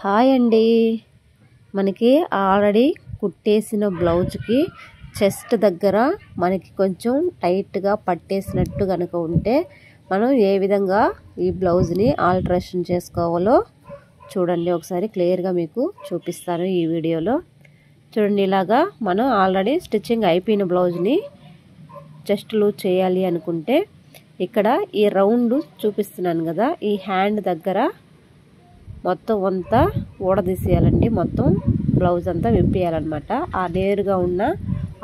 Hi అండి. మనకి already కుట్టేసిన బ్లౌజ్కి చెస్ట్ దగ్గర మనకి కొంచెం టైట్గా పట్టేసినట్టు కనుక ఉంటే మనం ఏ విధంగా ఈ బ్లౌజ్ని ఆల్టరేషన్ చేసుకోవాలో చూడండి. ఒకసారి క్లియర్గా మీకు చూపిస్తాను ఈ వీడియోలో. చూడండి, ఇలాగా మనం ఆల్రెడీ స్టిచ్చింగ్ అయిపోయిన బ్లౌజ్ని చెస్ట్ లూజ్ చేయాలి అనుకుంటే ఇక్కడ ఈ రౌండ్ చూపిస్తున్నాను కదా, ఈ హ్యాండ్ దగ్గర మొత్తం అంతా ఊడదీసేయాలండి. మొత్తం బ్లౌజ్ అంతా విప్పేయాలన్నమాట. ఆ నేరుగా ఉన్న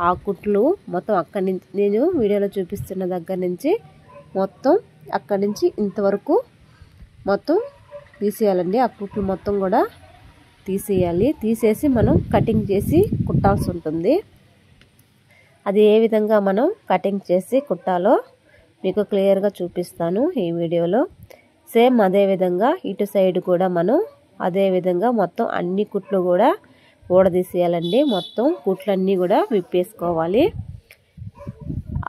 ఆ కుట్లు మొత్తం అక్కడి నుంచి నేను వీడియోలో చూపిస్తున్న దగ్గర నుంచి మొత్తం అక్కడి నుంచి ఇంతవరకు మొత్తం తీసేయాలండి. ఆ కుట్లు మొత్తం కూడా తీసేయాలి. తీసేసి మనం కటింగ్ చేసి కుట్టాల్సి ఉంటుంది. అది ఏ విధంగా మనం కటింగ్ చేసి కుట్టాలో మీకు క్లియర్గా చూపిస్తాను ఈ వీడియోలో. సేమ్ అదే విధంగా ఇటు సైడ్ కూడా మనం అదే విధంగా మొత్తం అన్ని కుట్లు కూడా ఊడదీసేయాలండి. మొత్తం కుట్లన్నీ కూడా విప్పేసుకోవాలి.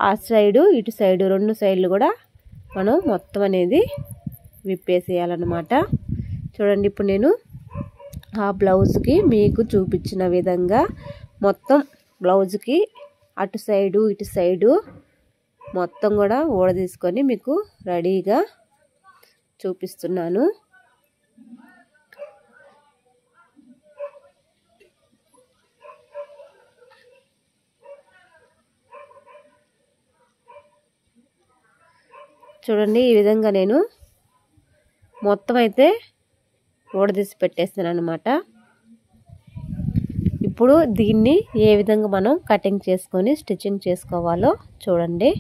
ఆ సైడు ఇటు సైడు రెండు సైడ్లు కూడా మనం మొత్తం అనేది విప్పేసేయాలన్నమాట. చూడండి, ఇప్పుడు నేను ఆ బ్లౌజ్కి మీకు చూపించిన విధంగా మొత్తం బ్లౌజ్కి అటు సైడు ఇటు సైడు మొత్తం కూడా ఊడదీసుకొని మీకు రెడీగా చూపిస్తున్నాను. చూడండి, ఈ విధంగా నేను మొత్తం అయితే ఊడదీసి పెట్టేస్తాను అన్నమాట. ఇప్పుడు దీన్ని ఏ విధంగా మనం కటింగ్ చేసుకొని స్టిచ్చింగ్ చేసుకోవాలో చూడండి.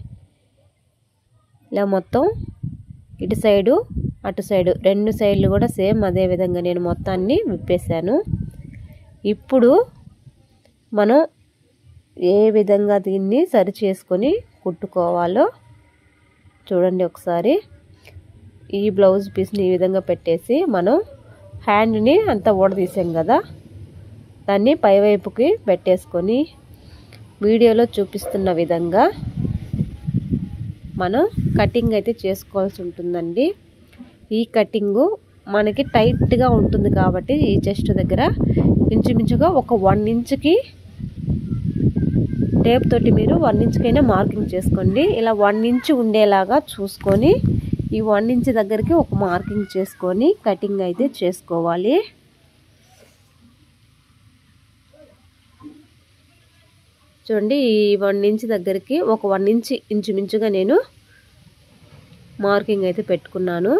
ఇలా మొత్తం ఇటు సైడు అటు సైడు రెండు సైడ్లు కూడా సేమ్ అదే విధంగా నేను మొత్తాన్ని విప్పేశాను. ఇప్పుడు మనం ఏ విధంగా దీన్ని సరి చేసుకొని కుట్టుకోవాలో చూడండి ఒకసారి. ఈ బ్లౌజ్ పీస్ని ఈ విధంగా పెట్టేసి మనం హ్యాండ్ని అంతా ఊడదీసాం కదా, దాన్ని పైవైపుకి పెట్టేసుకొని వీడియోలో చూపిస్తున్న విధంగా మనం కటింగ్ అయితే చేసుకోవాల్సి ఉంటుందండి. ఈ కటింగు మనకి టైట్గా ఉంటుంది కాబట్టి ఈ చెస్ట్ దగ్గర ఇంచుమించుగా ఒక 1 ఇంచుకి టేప్ తోటి మీరు 1 ఇంచుకైనా మార్కింగ్ చేసుకోండి. ఇలా 1 ఇంచు ఉండేలాగా చూసుకొని ఈ 1 ఇంచు దగ్గరికి ఒక మార్కింగ్ చేసుకొని కటింగ్ అయితే చేసుకోవాలి. చూడండి, ఈ 1 ఇంచు దగ్గరికి ఒక 1 ఇంచు ఇంచుమించుగా నేను మార్కింగ్ అయితే పెట్టుకున్నాను.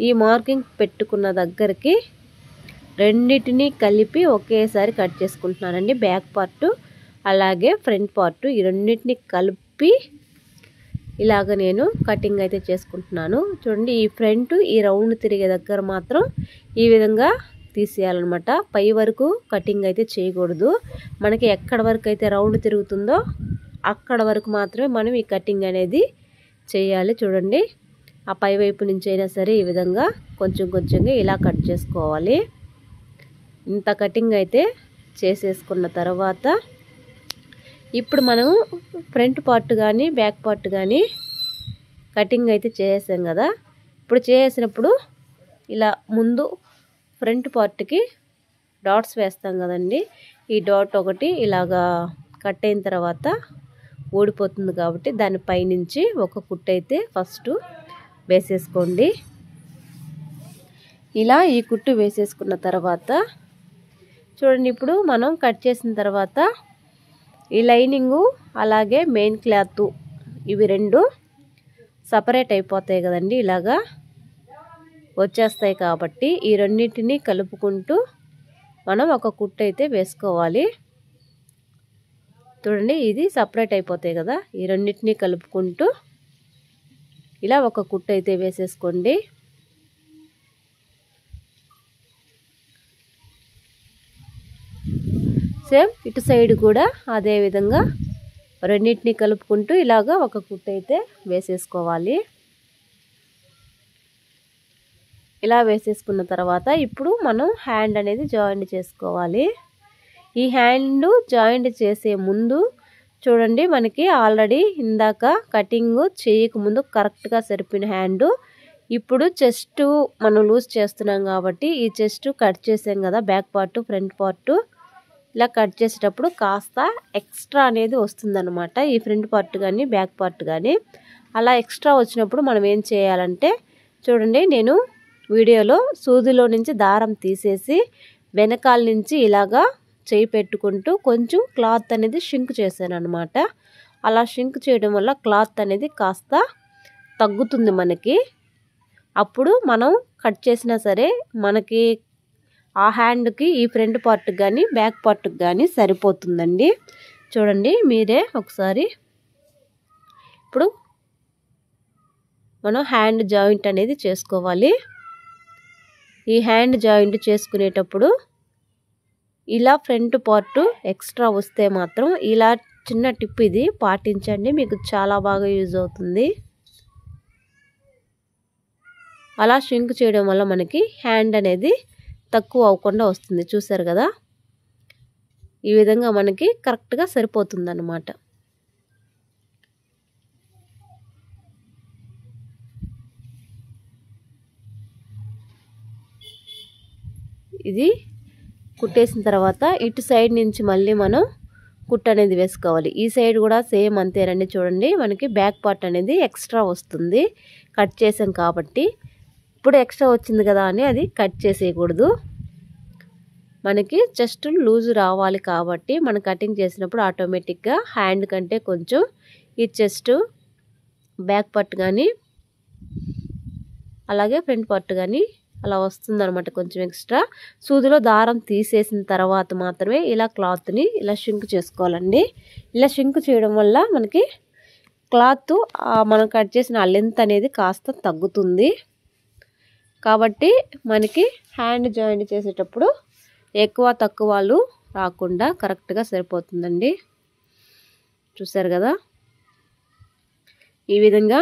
ఈ మార్కింగ్ పెట్టుకున్న దగ్గరికి రెండింటిని కలిపి ఒకేసారి కట్ చేసుకుంటున్నానండి. బ్యాక్ పార్ట్ అలాగే ఫ్రంట్ పార్ట్ ఈ రెండింటిని కలిపి ఇలాగ నేను కటింగ్ అయితే చేసుకుంటున్నాను. చూడండి, ఈ ఫ్రంట్ ఈ రౌండ్ తిరిగే దగ్గర మాత్రం ఈ విధంగా తీసేయాలన్నమాట. పై వరకు కటింగ్ అయితే చేయకూడదు. మనకి ఎక్కడ వరకు అయితే రౌండ్ తిరుగుతుందో అక్కడ వరకు మాత్రమే మనం ఈ కటింగ్ అనేది చేయాలి. చూడండి, ఆ పై వైపు నుంచి అయినా సరే ఈ విధంగా కొంచెం కొంచెంగా ఇలా కట్ చేసుకోవాలి. ఇంత కటింగ్ అయితే చేసేసుకున్న తర్వాత ఇప్పుడు మనం ఫ్రంట్ పార్ట్ కానీ బ్యాక్ పార్ట్ కానీ కటింగ్ అయితే చేసాం కదా. ఇప్పుడు చేసినప్పుడు ఇలా ముందు ఫ్రంట్ పార్ట్కి డాట్స్ వేస్తాం కదండి. ఈ డాట్ ఒకటి ఇలాగా కట్ అయిన తర్వాత ఊడిపోతుంది కాబట్టి దానిపై నుంచి ఒక కుట్టు అయితే ఫస్ట్ వేసేసుకోండి. ఇలా ఈ కుట్టు వేసేసుకున్న తర్వాత చూడండి, ఇప్పుడు మనం కట్ చేసిన తర్వాత ఈ లైనింగు అలాగే మెయిన్ క్లాత్ ఇవి రెండు సపరేట్ అయిపోతాయి కదండి. ఇలాగా వచ్చేస్తాయి కాబట్టి ఈ రెండింటిని కలుపుకుంటూ మనం ఒక కుట్టు అయితే వేసుకోవాలి. చూడండి, ఇది సపరేట్ అయిపోతాయి కదా, ఈ రెండింటిని కలుపుకుంటూ ఇలా ఒక కుట్టు అయితే వేసేసుకోండి. సేమ్ ఇటు సైడ్ కూడా అదే విధంగా రెండింటిని కలుపుకుంటూ ఇలాగా ఒక కుట్టు అయితే వేసేసుకోవాలి. ఇలా వేసేసుకున్న తర్వాత ఇప్పుడు మనం హ్యాండ్ అనేది జాయింట్ చేసుకోవాలి. ఈ హ్యాండ్ జాయింట్ చేసే ముందు చూడండి, మనకి ఆల్రెడీ ఇందాక కటింగ్ చేయకముందు కరెక్ట్గా సరిపోయిన హ్యాండ్ ఇప్పుడు చెస్ట్ మనం లూజ్ చేస్తున్నాం కాబట్టి ఈ చెస్ట్ కట్ చేసాం కదా, బ్యాక్ పార్ట్ ఫ్రంట్ పార్ట్ ఇలా కట్ చేసేటప్పుడు కాస్త ఎక్స్ట్రా అనేది వస్తుందన్నమాట, ఈ ఫ్రంట్ పార్ట్ కానీ బ్యాక్ పార్ట్ కానీ. అలా ఎక్స్ట్రా వచ్చినప్పుడు మనం ఏం చేయాలంటే చూడండి, నేను వీడియోలో సూదిలో నుంచి దారం తీసేసి వెనకాల నుంచి ఇలాగా చేయి పెట్టుకుంటూ కొంచెం క్లాత్ అనేది షింక్ చేశాను అనమాట. అలా షింక్ చేయడం వల్ల క్లాత్ అనేది కాస్త తగ్గుతుంది మనకి. అప్పుడు మనం కట్ చేసినా సరే మనకి ఆ హ్యాండ్కి ఈ ఫ్రంట్ పార్ట్కి కానీ బ్యాక్ పార్ట్కి కానీ సరిపోతుందండి. చూడండి మీరే ఒకసారి. ఇప్పుడు మనం హ్యాండ్ జాయింట్ అనేది చేసుకోవాలి. ఈ హ్యాండ్ జాయింట్ చేసుకునేటప్పుడు ఇలా ఫ్రంట్ పార్ట్ ఎక్స్ట్రా వస్తే మాత్రం ఇలా చిన్న టిప్ ఇది పాటించండి, మీకు చాలా బాగా యూజ్ అవుతుంది. అలా షింక్ చేయడం వల్ల మనకి హ్యాండ్ అనేది తక్కువ అవ్వకుండా వస్తుంది. చూసారు కదా, ఈ విధంగా మనకి కరెక్ట్గా సరిపోతుంది అన్నమాట. ఇది కుట్టేసిన తర్వాత ఇటు సైడ్ నుంచి మళ్ళీ మనం కుట్టు అనేది వేసుకోవాలి. ఈ సైడ్ కూడా సేమ్ అంతేనండి. చూడండి మనకి బ్యాక్ పార్ట్ అనేది ఎక్స్ట్రా వస్తుంది కట్ చేసాం కాబట్టి. ఇప్పుడు ఎక్స్ట్రా వచ్చింది కదా అని అది కట్ చేసేయకూడదు. మనకి చెస్ట్ లూజ్ రావాలి కాబట్టి మనం కటింగ్ చేసినప్పుడు ఆటోమేటిక్గా హ్యాండ్ కంటే కొంచెం ఈ చెస్ట్ బ్యాక్ పార్ట్ కానీ అలాగే ఫ్రంట్ పార్ట్ కానీ అలా వస్తుందన్నమాట కొంచెం ఎక్స్ట్రా. సూదిలో దారం తీసేసిన తర్వాత మాత్రమే ఇలా క్లాత్ని ఇలా షింక్ చేసుకోవాలండి. ఇలా షింక్ చేయడం వల్ల మనకి క్లాత్ మనం కట్ చేసిన ఆ లెంత్ అనేది కాస్త తగ్గుతుంది. కాబట్టి మనకి హ్యాండ్ జాయింట్ చేసేటప్పుడు ఎక్కువ తక్కువలు రాకుండా కరెక్ట్గా సరిపోతుందండి. చూసారు కదా, ఈ విధంగా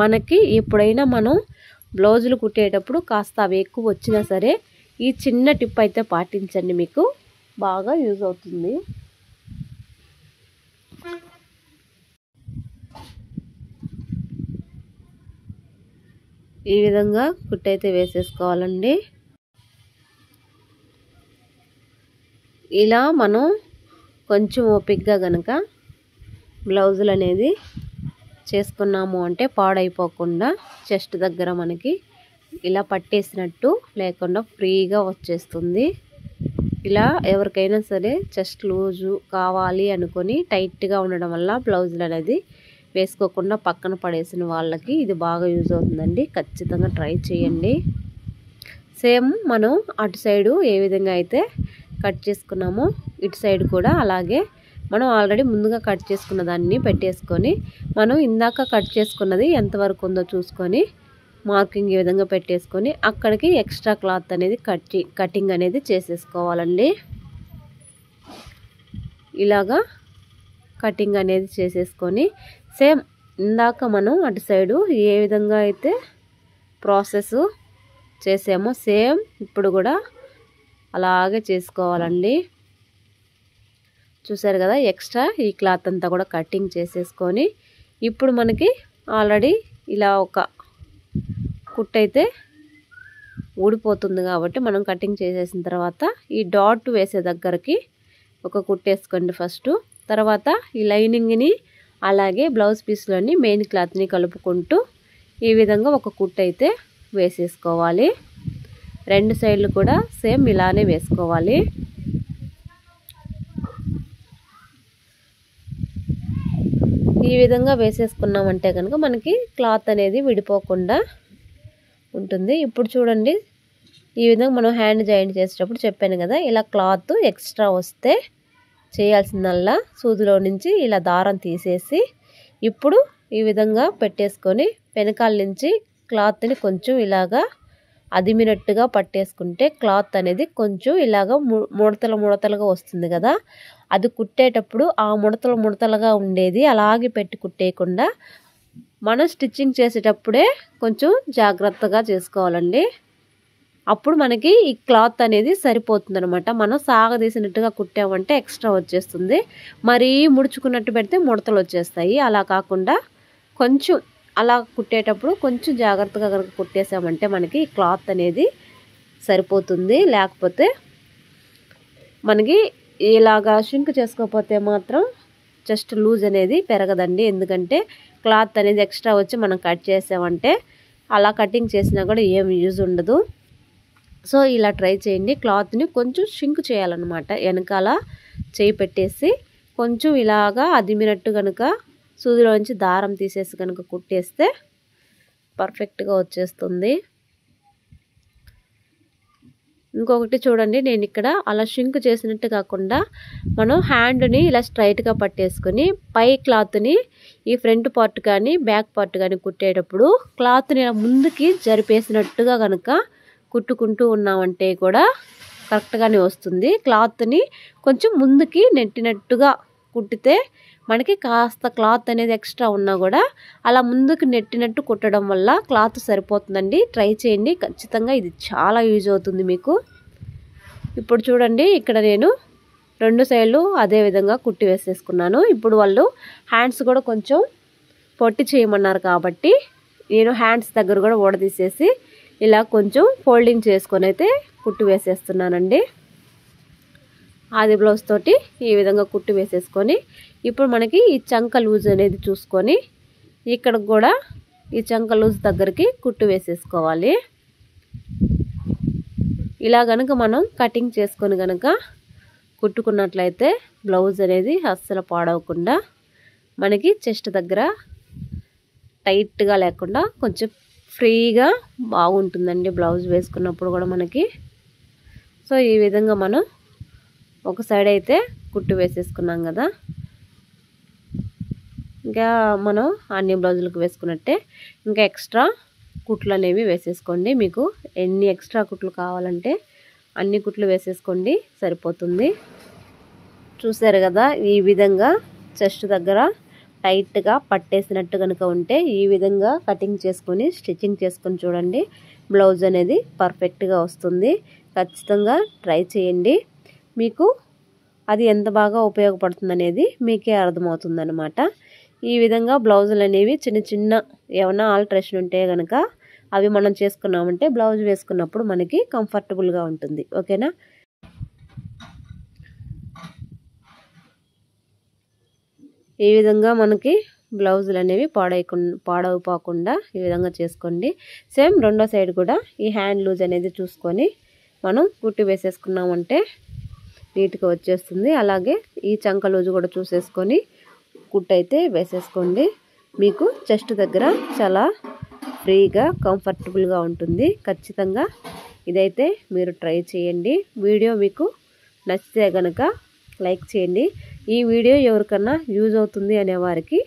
మనకి ఎప్పుడైనా మనం బ్లౌజులు కుట్టేటప్పుడు కాస్త అవి ఎక్కువ వచ్చినా సరే ఈ చిన్న టిప్ అయితే పాటించండి, మీకు బాగా యూజ్ అవుతుంది. ఈ విధంగా కుట్టయితే వేసేసుకోవాలండి. ఇలా మనం కొంచెం ఓపికగా గనక బ్లౌజులు అనేది చేసుకున్నాము అంటే పాడైపోకుండా చెస్ట్ దగ్గర మనకి ఇలా పట్టేసినట్టు లేకుండా ఫ్రీగా వచ్చేస్తుంది. ఇలా ఎవరికైనా సరే చెస్ట్ లూజు కావాలి అనుకొని టైట్గా ఉండడం వల్ల బ్లౌజులు అనేది వేసుకోకుండా పక్కన పడేసిన వాళ్ళకి ఇది బాగా యూజ్ అవుతుందండి. ఖచ్చితంగా ట్రై చేయండి. సేమ్ మనం అటు సైడు ఏ విధంగా అయితే కట్ చేసుకున్నామో ఇటు సైడ్ కూడా అలాగే మనం ఆల్రెడీ ముందుగా కట్ చేసుకున్న దాన్ని పెట్టేసుకొని మనం ఇందాక కట్ చేసుకున్నది ఎంతవరకు ఉందో చూసుకొని మార్కింగ్ ఈ విధంగా పెట్టేసుకొని అక్కడికి ఎక్స్ట్రా క్లాత్ అనేది కటింగ్ అనేది చేసేసుకోవాలండి. ఇలాగా కటింగ్ అనేది చేసేసుకొని సేమ్ ఇందాక మనం అటు సైడు ఏ విధంగా అయితే ప్రాసెస్ చేసామో సేమ్ ఇప్పుడు కూడా అలాగే చేసుకోవాలండి. చూసారు కదా, ఎక్స్ట్రా ఈ క్లాత్ అంతా కూడా కటింగ్ చేసేసుకొని ఇప్పుడు మనకి ఆల్రెడీ ఇలా ఒక కుట్టు అయితే ఊడిపోతుంది కాబట్టి మనం కటింగ్ చేసేసిన తర్వాత ఈ డాట్ వేసే దగ్గరికి ఒక కుట్టు వేసుకోండి ఫస్ట్. తర్వాత ఈ లైనింగ్ని అలాగే బ్లౌజ్ పీస్లోని మెయిన్ క్లాత్ని కలుపుకుంటూ ఈ విధంగా ఒక కుట్టు అయితే వేసేసుకోవాలి. రెండు సైడ్లు కూడా సేమ్ ఇలానే వేసుకోవాలి. ఈ విధంగా వేసేసుకున్నామంటే కనుక మనకి క్లాత్ అనేది విడిపోకుండా ఉంటుంది. ఇప్పుడు చూడండి, ఈ విధంగా మనం హ్యాండ్ జాయింట్ చేసేటప్పుడు చెప్పాను కదా, ఇలా క్లాత్ ఎక్స్ట్రా వస్తే చేయాల్సిందల్లా సూదిలో నుంచి ఇలా దారం తీసేసి ఇప్పుడు ఈ విధంగా పెట్టేసుకొని వెనకాల నుంచి క్లాత్ని కొంచెం ఇలాగా అదిమినట్టుగా పట్టేసుకుంటే క్లాత్ అనేది కొంచెం ఇలాగా ముడతలుగా వస్తుంది కదా. అది కుట్టేటప్పుడు ఆ ముడతలుగా ఉండేది అలాగే పెట్టి కుట్టేయకుండా మనం స్టిచ్చింగ్ చేసేటప్పుడే కొంచెం జాగ్రత్తగా చేసుకోవాలండి. అప్పుడు మనకి ఈ క్లాత్ అనేది సరిపోతుంది అనమాట. మనం సాగదీసినట్టుగా కుట్టామంటే ఎక్స్ట్రా వచ్చేస్తుంది, మరీ ముడుచుకున్నట్టు పెడితే ముడతలు వచ్చేస్తాయి. అలా కాకుండా కొంచెం అలా కుట్టేటప్పుడు కొంచెం జాగ్రత్తగా కనుక కుట్టేసామంటే మనకి క్లాత్ అనేది సరిపోతుంది. లేకపోతే మనకి ఇలాగా షింక్ చేసుకోకపోతే మాత్రం జస్ట్ లూజ్ అనేది పెరగదండి. ఎందుకంటే క్లాత్ అనేది ఎక్స్ట్రా వచ్చి మనం కట్ చేసామంటే అలా కటింగ్ చేసినా కూడా ఏం యూజ్ ఉండదు. సో ఇలా ట్రై చేయండి. క్లాత్ని కొంచెం షింక్ చేయాలన్నమాట. వెనకాల చేయి పెట్టేసి కొంచెం ఇలాగా అదిమినట్టు కనుక సూదిలోంచి దారం తీసేసి కనుక కుట్టేస్తే పర్ఫెక్ట్గా వచ్చేస్తుంది. ఇంకొకటి చూడండి, నేను ఇక్కడ అలా షింక్ చేసినట్టు కాకుండా మనం హ్యాండ్ని ఇలా స్ట్రైట్గా పట్టేసుకొని పై క్లాత్ని ఈ ఫ్రంట్ పార్ట్ కానీ బ్యాక్ పార్ట్ కానీ కుట్టేటప్పుడు క్లాత్ని ఇలా ముందుకి జరిపేసినట్టుగా కనుక కుట్టుకుంటూ ఉన్నామంటే కూడా కరెక్ట్గానే వస్తుంది. క్లాత్ని కొంచెం ముందుకి నెట్టినట్టుగా కుట్టితే మనకి కాస్త క్లాత్ అనేది ఎక్స్ట్రా ఉన్నా కూడా అలా ముందుకు నెట్టినట్టు కుట్టడం వల్ల క్లాత్ సరిపోతుందండి. ట్రై చేయండి, ఖచ్చితంగా ఇది చాలా యూజ్ అవుతుంది మీకు. ఇప్పుడు చూడండి, ఇక్కడ నేను 2 సైడ్లు అదే విధంగా కుట్టి వేసేసుకున్నాను. ఇప్పుడు వాళ్ళు హ్యాండ్స్ కూడా కొంచెం పొట్టి చేయమన్నారు కాబట్టి నేను హ్యాండ్స్ దగ్గర కూడా ఊడదీసేసి ఇలా కొంచెం ఫోల్డింగ్ చేసుకొని అయితే కుట్టి వేసేస్తున్నానండి. ఆది బ్లౌజ్ తోటి ఈ విధంగా కుట్టి వేసేసుకొని ఇప్పుడు మనకి ఈ చంక లూజ్ అనేది చూసుకొని ఇక్కడ కూడా ఈ చంక లూజ్ దగ్గరికి కుట్టి వేసేసుకోవాలి. ఇలా గనుక మనం కటింగ్ చేసుకొని గనుక కుట్టుకున్నట్లయితే బ్లౌజ్ అనేది అస్సలు పాడవకుండా మనకి చెస్ట్ దగ్గర టైట్గా లేకుండా కొంచెం ఫ్రీగా బాగుంటుందండి బ్లౌజ్ వేసుకున్నప్పుడు కూడా మనకి. సో ఈ విధంగా మనం ఒక సైడ్ అయితే కుట్టు వేసేసుకున్నాం కదా. ఇంకా మనం అన్ని బ్లౌజులకు వేసుకున్నట్టే ఇంకా ఎక్స్ట్రా కుట్లు అనేవి వేసేసుకోండి. మీకు ఎన్ని ఎక్స్ట్రా కుట్లు కావాలంటే అన్ని కుట్లు వేసేసుకోండి, సరిపోతుంది. చూసారు కదా, ఈ విధంగా చెస్ట్ దగ్గర టైట్గా పట్టేసినట్టు కనుక ఉంటే ఈ విధంగా కటింగ్ చేసుకొని స్టిచ్చింగ్ చేసుకొని చూడండి, బ్లౌజ్ అనేది పర్ఫెక్ట్గా వస్తుంది. ఖచ్చితంగా ట్రై చేయండి. మీకు అది ఎంత బాగా ఉపయోగపడుతుంది అనేది మీకే అర్థమవుతుంది అనమాట. ఈ విధంగా బ్లౌజులు అనేవి చిన్న చిన్న ఏమైనా ఆల్టరేషన్ ఉంటే కనుక అవి మనం చేసుకున్నామంటే బ్లౌజ్ వేసుకున్నప్పుడు మనకి కంఫర్టబుల్గా ఉంటుంది. ఓకేనా? ఈ విధంగా మనకి బ్లౌజులు అనేవి పాడైపోకుండా ఈ విధంగా చేసుకోండి. సేమ్ రెండో సైడ్ కూడా ఈ హ్యాండ్ లూజ్ అనేది చూసుకొని మనం కుట్టి వేసేసుకున్నామంటే నీట్గా వచ్చేస్తుంది. అలాగే ఈ చంక లూజు కూడా చూసేసుకొని కుట్టు అయితే వేసేసుకోండి. మీకు చెస్ట్ దగ్గర చాలా ఫ్రీగా కంఫర్టబుల్గా ఉంటుంది. ఖచ్చితంగా ఇదైతే మీరు ట్రై చేయండి. వీడియో మీకు నచ్చితే కనుక లైక్ చేయండి. ఈ వీడియో ఎవరికన్నా యూజ్ అవుతుంది అనే వారికి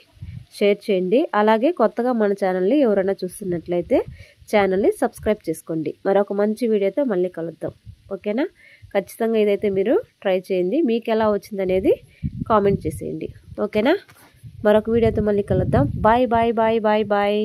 షేర్ చేయండి. అలాగే కొత్తగా మన ఛానల్ని ఎవరైనా చూస్తున్నట్లయితే ఛానల్ని సబ్స్క్రైబ్ చేసుకోండి. మరొక మంచి వీడియోతో మళ్ళీ కలుద్దాం. ఓకేనా? ఖచ్చితంగా ఇదైతే మీరు ట్రై చేయండి. మీకు ఎలా వచ్చింది అనేది కామెంట్ చేసేయండి. ఓకేనా? మరొక వీడియోతో మళ్ళీ కలుద్దాం. Bye bye bye bye bye.